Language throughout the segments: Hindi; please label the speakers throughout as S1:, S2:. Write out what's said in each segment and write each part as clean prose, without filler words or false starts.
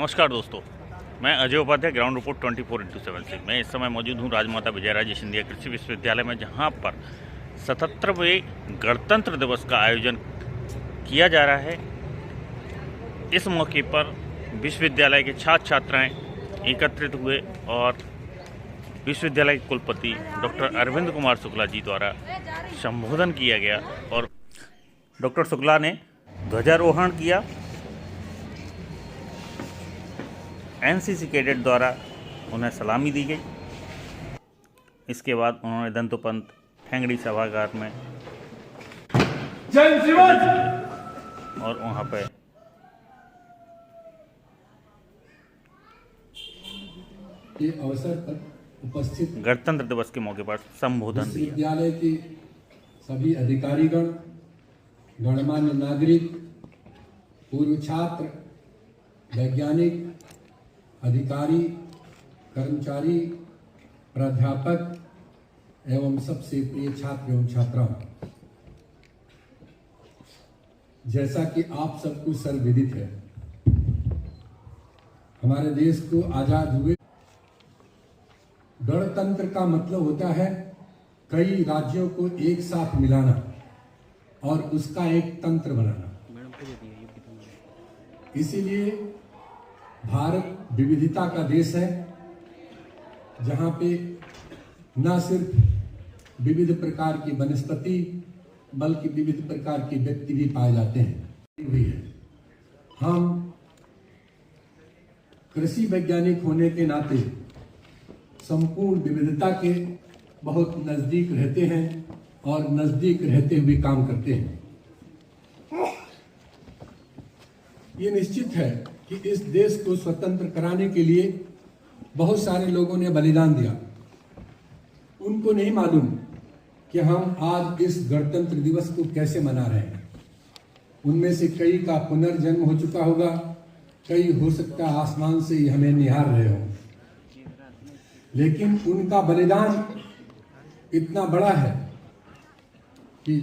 S1: नमस्कार दोस्तों, मैं Ajay Upadhyay ground report 24x7 से। मैं इस समय मौजूद हूँ राजमाता विजयराजे सिंधिया कृषि विश्वविद्यालय में, जहाँ पर 77वें गणतंत्र दिवस का आयोजन किया जा रहा है। इस मौके पर विश्वविद्यालय के छात्र छात्राएं एकत्रित हुए और विश्वविद्यालय के कुलपति डॉक्टर अरविंद कुमार शुक्ला जी द्वारा संबोधन किया गया और डॉक्टर शुक्ला ने ध्वजारोहण किया। एनसीसी कैडेट द्वारा उन्हें सलामी दी गई। इसके बाद उन्होंने दंतोपंत ठेंगड़ी सभागार में और वहाँ पे
S2: के अवसर पर उपस्थित
S1: गणतंत्र दिवस के मौके पर संबोधन दिया।
S2: विश्वविद्यालय के सभी अधिकारीगण, गणमान्य नागरिक, पूर्व छात्र, वैज्ञानिक, अधिकारी, कर्मचारी, प्राध्यापक एवं सबसे प्रिय छात्र एवं छात्राओं, जैसा कि आप सबको सर्वविदित है, हमारे देश को आजाद हुए गणतंत्र का मतलब होता है कई राज्यों को एक साथ मिलाना और उसका एक तंत्र बनाना। इसीलिए भारत विविधता का देश है, जहां पे न सिर्फ विविध प्रकार की वनस्पति बल्कि विविध प्रकार के व्यक्ति भी पाए जाते हैं। हम कृषि वैज्ञानिक होने के नाते संपूर्ण विविधता के बहुत नजदीक रहते हैं और नजदीक रहते हुए काम करते हैं। ये निश्चित है कि इस देश को स्वतंत्र कराने के लिए बहुत सारे लोगों ने बलिदान दिया। उनको नहीं मालूम कि हम आज इस गणतंत्र दिवस को कैसे मना रहे हैं। उनमें से कई का पुनर्जन्म हो चुका होगा, कई हो सकता है आसमान से ही हमें निहार रहे हो, लेकिन उनका बलिदान इतना बड़ा है कि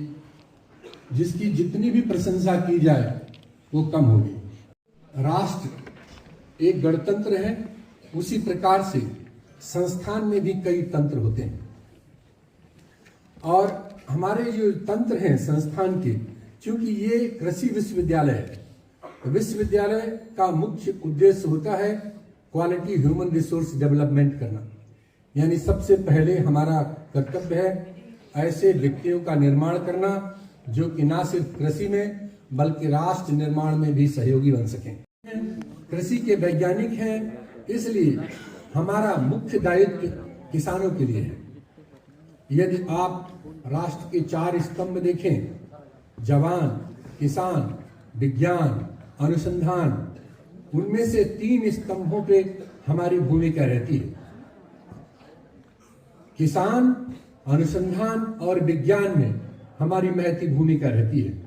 S2: जिसकी जितनी भी प्रशंसा की जाए वो कम होगी। राष्ट्र एक गणतंत्र है, उसी प्रकार से संस्थान में भी कई तंत्र होते हैं और हमारे जो तंत्र हैं संस्थान के, क्योंकि ये कृषि विश्वविद्यालय है, विश्वविद्यालय का मुख्य उद्देश्य होता है क्वालिटी ह्यूमन रिसोर्स डेवलपमेंट करना। यानी सबसे पहले हमारा कर्तव्य है ऐसे व्यक्तियों का निर्माण करना जो कि ना सिर्फ कृषि में बल्कि राष्ट्र निर्माण में भी सहयोगी बन सकें। कृषि के वैज्ञानिक हैं, इसलिए हमारा मुख्य दायित्व किसानों के लिए है। यदि आप राष्ट्र के 4 स्तंभ देखें, जवान, किसान, विज्ञान, अनुसंधान, उनमें से 3 स्तंभों पे हमारी भूमिका रहती है। किसान, अनुसंधान और विज्ञान में हमारी महती भूमिका रहती है।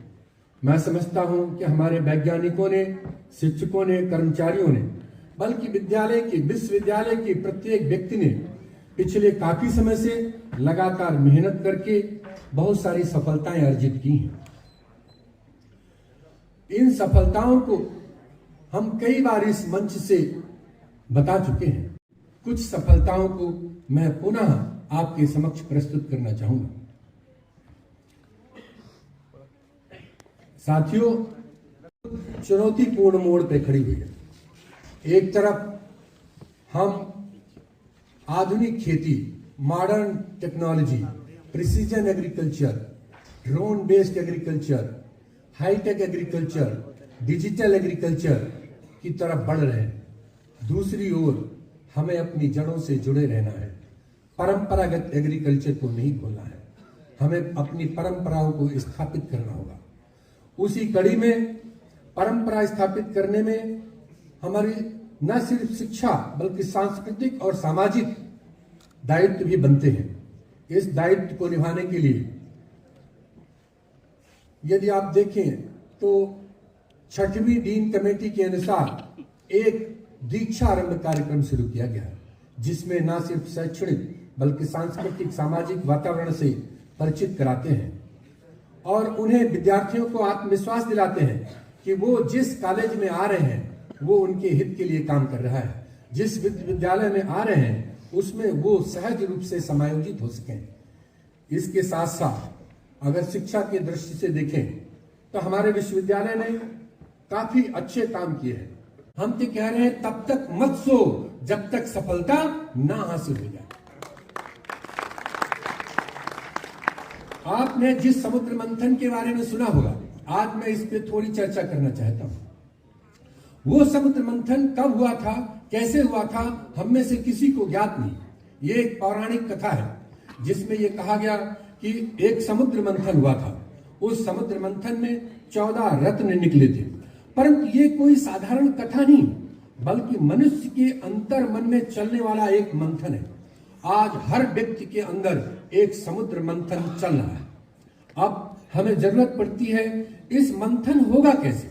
S2: मैं समझता हूं कि हमारे वैज्ञानिकों ने, शिक्षकों ने, कर्मचारियों ने, बल्कि विश्वविद्यालय के प्रत्येक व्यक्ति ने पिछले काफी समय से लगातार मेहनत करके बहुत सारी सफलताएं अर्जित की हैं। इन सफलताओं को हम कई बार इस मंच से बता चुके हैं। कुछ सफलताओं को मैं पुनः आपके समक्ष प्रस्तुत करना चाहूंगा। साथियों, चुनौतीपूर्ण मोड़ पे खड़ी हुई है। एक तरफ हम आधुनिक खेती, modern technology, precision agriculture, drone based agriculture, high tech agriculture, digital agriculture की तरफ बढ़ रहे हैं। दूसरी ओर हमें अपनी जड़ों से जुड़े रहना है, परंपरागत एग्रीकल्चर को नहीं भूलना है। हमें अपनी परंपराओं को स्थापित करना होगा। उसी कड़ी में परंपरा स्थापित करने में हमारी न सिर्फ शिक्षा बल्कि सांस्कृतिक और सामाजिक दायित्व भी बनते हैं। इस दायित्व को निभाने के लिए यदि आप देखें तो 6वीं डीन कमेटी के अनुसार एक दीक्षारंभ कार्यक्रम शुरू किया गया है, जिसमें न सिर्फ शैक्षणिक बल्कि सांस्कृतिक सामाजिक वातावरण से परिचित कराते हैं और उन्हें विद्यार्थियों को आत्मविश्वास दिलाते हैं कि वो जिस कॉलेज में आ रहे हैं वो उनके हित के लिए काम कर रहा है। जिस विश्वविद्यालय में आ रहे हैं उसमें वो सहज रूप से समायोजित हो सकें। इसके साथ साथ अगर शिक्षा की दृष्टि से देखें तो हमारे विश्वविद्यालय ने काफी अच्छे काम किए हैं। हम तो कह रहे हैं तब तक मत सो जब तक सफलता ना हासिल हो जाए। आपने जिस समुद्र मंथन के बारे में सुना होगा, आज मैं इस पे थोड़ी चर्चा करना चाहता हूं। वो समुद्र मंथन कब हुआ था, कैसे हुआ था, हम में से किसी को ज्ञात नहीं। ये एक पौराणिक कथा है जिसमें यह कहा गया कि एक समुद्र मंथन हुआ था। उस समुद्र मंथन में 14 रत्न निकले थे। परंतु ये कोई साधारण कथा नहीं, बल्कि मनुष्य के अंतर मन में चलने वाला एक मंथन है। आज हर व्यक्ति के अंदर एक समुद्र मंथन चल रहा है। अब हमें जरूरत पड़ती है इस मंथन होगा कैसे?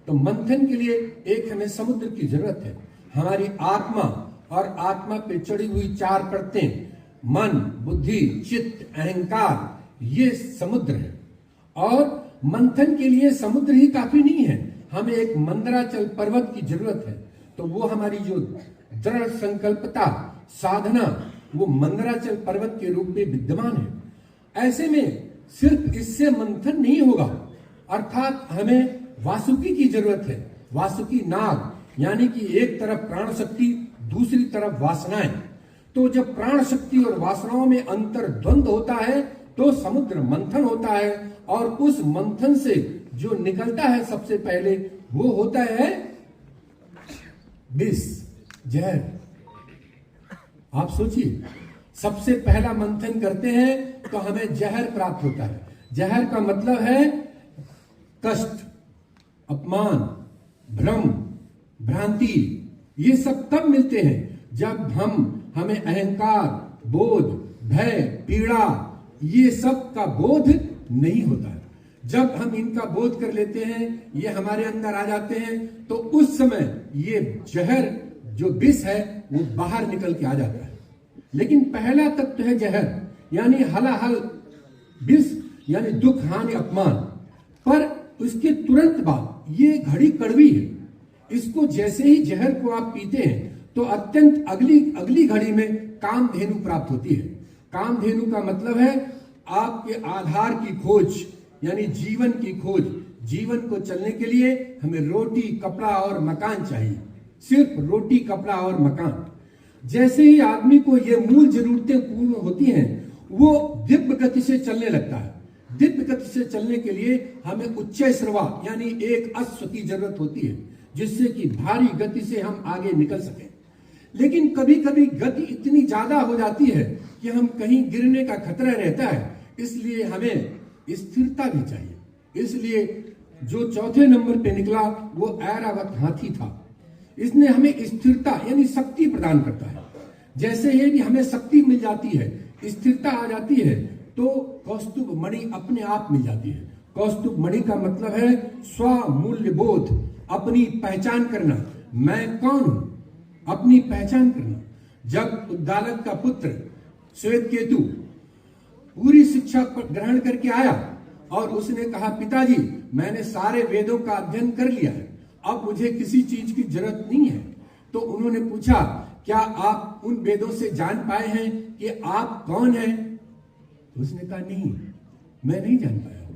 S2: तो मंथन के लिए एक हमें समुद्र की जरूरत है। हमारी आत्मा और आत्मा पे चढ़ी हुई 4 परतें, मन, बुद्धि, चित्त, अहंकार, ये समुद्र है। और मंथन के लिए समुद्र ही काफी नहीं है, हमें एक मंदराचल पर्वत की जरूरत है। तो वो हमारी जो दृढ़ संकल्पता, साधना, वो मंदराचल पर्वत के रूप में विद्यमान है। ऐसे में सिर्फ इससे मंथन नहीं होगा, अर्थात हमें वासुकी की जरूरत है। वासुकी नाग, यानी कि एक तरफ प्राण शक्ति, दूसरी तरफ वासनाएं। तो जब प्राण शक्ति और वासनाओं में अंतर द्वंद्व होता है तो समुद्र मंथन होता है। और उस मंथन से जो निकलता है सबसे पहले वो होता है विष, जहर। आप सोचिए, सबसे पहला मंथन करते हैं तो हमें जहर प्राप्त होता है। जहर का मतलब है कष्ट, अपमान, भ्रम, भ्रांति। ये सब तब मिलते हैं जब हमें अहंकार, बोध, भय, पीड़ा, ये सब का बोध नहीं होता है। जब हम इनका बोध कर लेते हैं, ये हमारे अंदर आ जाते हैं, तो उस समय ये जहर जो विष है वो बाहर निकल के आ जाता है। लेकिन पहला तत्व है जहर, यानी हलाहल विष, यानी दुख, हानि, अपमान। पर उसके तुरंत बाद ये घड़ी कड़वी है। इसको जैसे ही जहर को आप पीते हैं तो अत्यंत अगली घड़ी में कामधेनु प्राप्त होती है। कामधेनु का मतलब है आपके आधार की खोज, यानी जीवन की खोज। जीवन को चलने के लिए हमें रोटी, कपड़ा और मकान चाहिए, सिर्फ रोटी, कपड़ा और मकान। जैसे ही आदमी को ये मूल जरूरतें पूर्ण होती हैं, वो दिव्य गति से चलने लगता है। दिव्य गति से चलने के लिए हमें उच्चय श्रवा, यानी एक अश्व की जरूरत होती है, जिससे कि भारी गति से हम आगे निकल सकें। लेकिन कभी कभी गति इतनी ज्यादा हो जाती है कि हम कहीं गिरने का खतरा रहता है। इसलिए हमें स्थिरता भी चाहिए। इसलिए जो चौथे नंबर पे निकला वो ऐरावत हाथी था। इसने हमें स्थिरता यानी शक्ति प्रदान करता है। जैसे ही भी हमें शक्ति मिल जाती है, स्थिरता आ जाती है, तो कौस्तुभ मणि अपने आप मिल जाती है। कौस्तुभ मणि का मतलब है स्व मूल्य बोध, अपनी पहचान करना, मैं कौन हूं, अपनी पहचान करना। जब उद्दालक का पुत्र श्वेतकेतु पूरी शिक्षा ग्रहण करके आया और उसने कहा, पिताजी मैंने सारे वेदों का अध्ययन कर लिया है, अब मुझे किसी चीज की जरूरत नहीं है। तो उन्होंने पूछा, क्या आप उन वेदों से जान पाए हैं कि आप कौन हैं? तो उसने कहा, नहीं, मैं नहीं जान पाया हूं।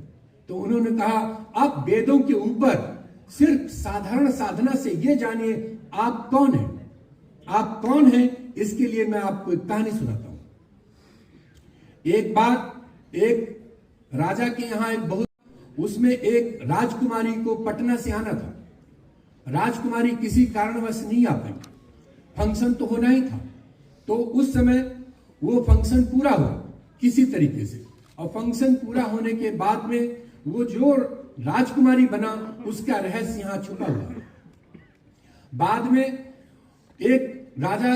S2: तो उन्होंने कहा, आप वेदों के ऊपर सिर्फ साधारण साधना से ये जानिए आप कौन हैं। आप कौन हैं, इसके लिए मैं आपको एक कहानी सुनाता हूं। एक बार एक राजा के यहां उसमें एक राजकुमारी को पटना से आना था। राजकुमारी किसी कारणवश नहीं आ पाई। फंक्शन तो होना ही था। तो उस समय वो फंक्शन पूरा हुआ किसी तरीके से, और फंक्शन पूरा होने के बाद में वो जो राजकुमारी बना उसका रहस्य यहां छुपा हुआ है। बाद में एक राजा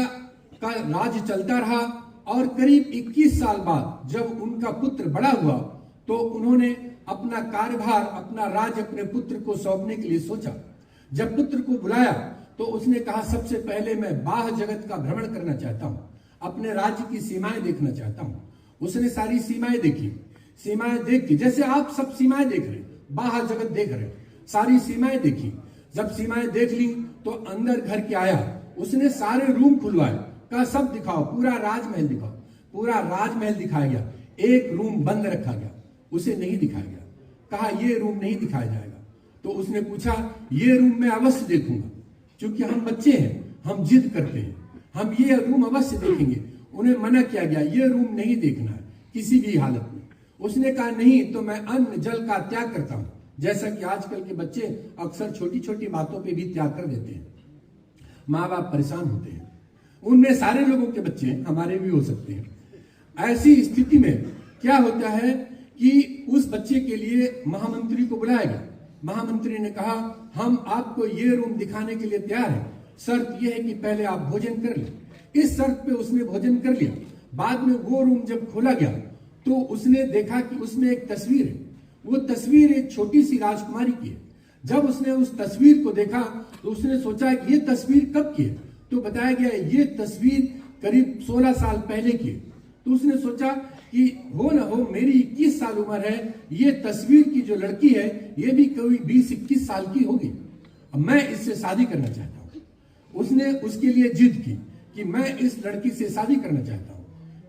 S2: का राज चलता रहा और करीब 21 साल बाद जब उनका पुत्र बड़ा हुआ तो उन्होंने अपना कार्यभार, अपना राज अपने पुत्र को सौंपने के लिए सोचा। जब पुत्र को बुलाया तो उसने कहा, सबसे पहले मैं बाह्य जगत का भ्रमण करना चाहता हूं, अपने राज्य की सीमाएं देखना चाहता हूं। उसने सारी सीमाएं देखी। सीमाएं देख के, जैसे आप सब सीमाएं देख रहे हैं, बाहर जगत देख रहे हैं, सारी सीमाएं देखी। जब सीमाएं देख ली तो अंदर घर के आया, उसने सारे रूम खुलवाए, कहा सब दिखाओ, पूरा राजमहल दिखाओ। पूरा राजमहल दिखाया गया, एक रूम बंद रखा गया, उसे नहीं दिखाया गया। कहा ये रूम नहीं दिखाया जाएगा। तो उसने पूछा ये रूम मैं अवश्य देखूंगा, क्योंकि हम बच्चे हैं, हम जिद करते हैं, हम ये रूम अवश्य देखेंगे। उन्हें मना किया गया, ये रूम नहीं देखना है किसी भी हालत में। उसने कहा नहीं तो मैं अन्न जल का त्याग करता हूं, जैसा कि आजकल के बच्चे अक्सर छोटी छोटी बातों पे भी त्याग कर देते हैं। माँ बाप परेशान होते हैं, उनमें सारे लोगों के बच्चे हैं, हमारे भी हो सकते हैं। ऐसी स्थिति में क्या होता है कि उस बच्चे के लिए महामंत्री को बुलाया गया। महामंत्री ने कहा हम आपको ये रूम दिखाने के लिए तैयार हैं, शर्त यह है कि पहले आप भोजन कर लें। इस शर्त पे उसने भोजन कर लिया। बाद में वो रूम जब खोला गया तो उसने देखा कि उसमें एक तस्वीर है। वो तस्वीर एक छोटी सी राजकुमारी की है। जब उसने उस तस्वीर को देखा तो उसने सोचा कि ये तस्वीर कब की है, तो बताया गया ये तस्वीर करीब 16 साल पहले की है। तो उसने सोचा कि हो ना हो मेरी 21 साल उम्र है, ये तस्वीर की जो लड़की है ये भी कोई 20-21 साल की होगी, अब मैं इससे शादी करना चाहता हूँ। उसने उसके लिए जिद की कि मैं इस लड़की से शादी करना चाहता हूँ।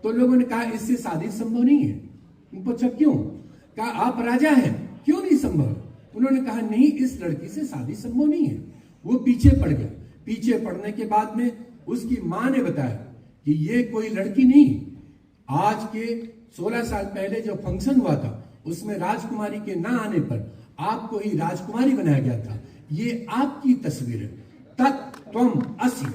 S2: तो लोगों ने कहा इससे शादी संभव नहीं है। पूछा क्यों? कहा आप राजा हैं, क्यों नहीं संभव? उन्होंने कहा नहीं, इस लड़की से शादी संभव नहीं है। वो पीछे पड़ गया। पीछे पड़ने के बाद में उसकी मां ने बताया कि ये कोई लड़की नहीं, आज के 16 साल पहले जो फंक्शन हुआ था उसमें राजकुमारी के ना आने पर आपको ही राजकुमारी बनाया गया था, ये आपकी तस्वीर है। तत् त्वम असि,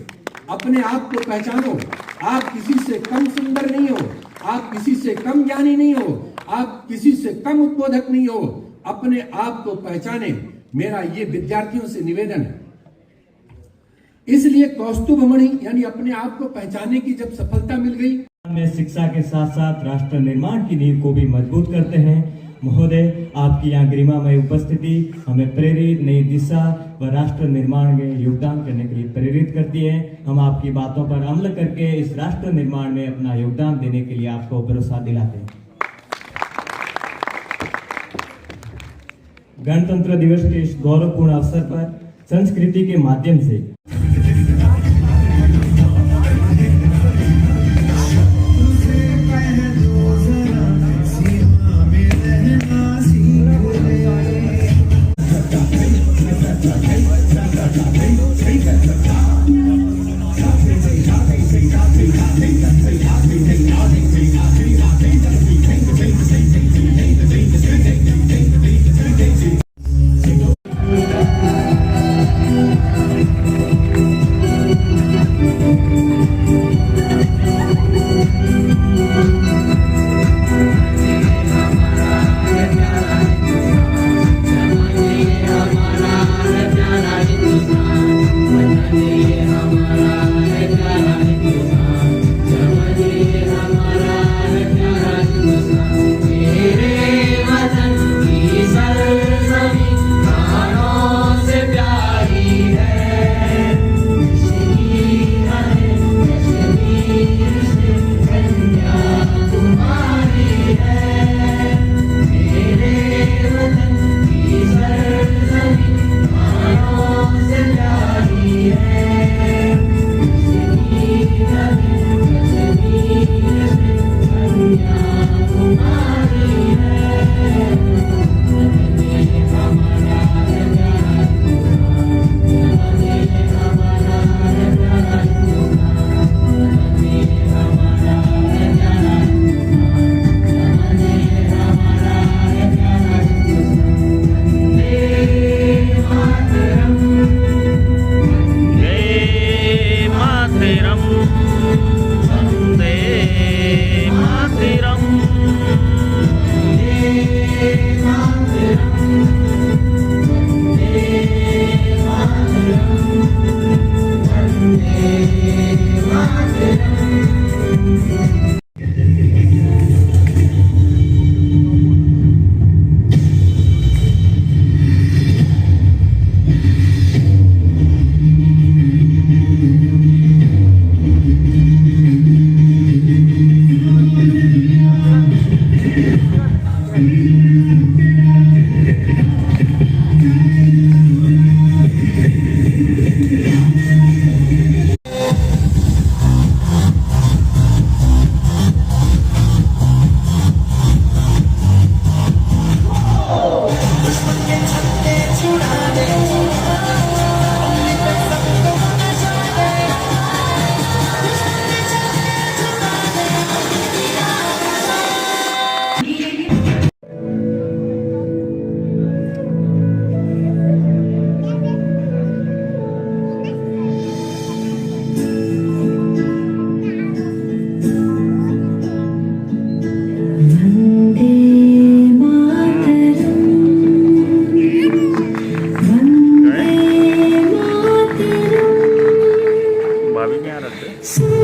S2: अपने आप को पहचानो। आप किसी से कम सुंदर नहीं हो, आप किसी से कम ज्ञानी नहीं हो, आप किसी से कम उद्बोधक नहीं हो। अपने आप को पहचाने, मेरा ये विद्यार्थियों से निवेदन है। इसलिए कौस्तुभमणि यानी अपने आप को पहचाने की जब सफलता मिल गई,
S3: में शिक्षा के साथ साथ राष्ट्र निर्माण की नींव को भी मजबूत करते हैं। महोदय, आपकी यहाँ गरिमामय उपस्थिति हमें प्रेरित, नई दिशा व राष्ट्र निर्माण में योगदान करने के लिए प्रेरित करती है। हम आपकी बातों पर अमल करके इस राष्ट्र निर्माण में अपना योगदान देने के लिए आपको भरोसा दिलाते हैं। गणतंत्र दिवस के इस गौरवपूर्ण अवसर पर संस्कृति के माध्यम से
S4: So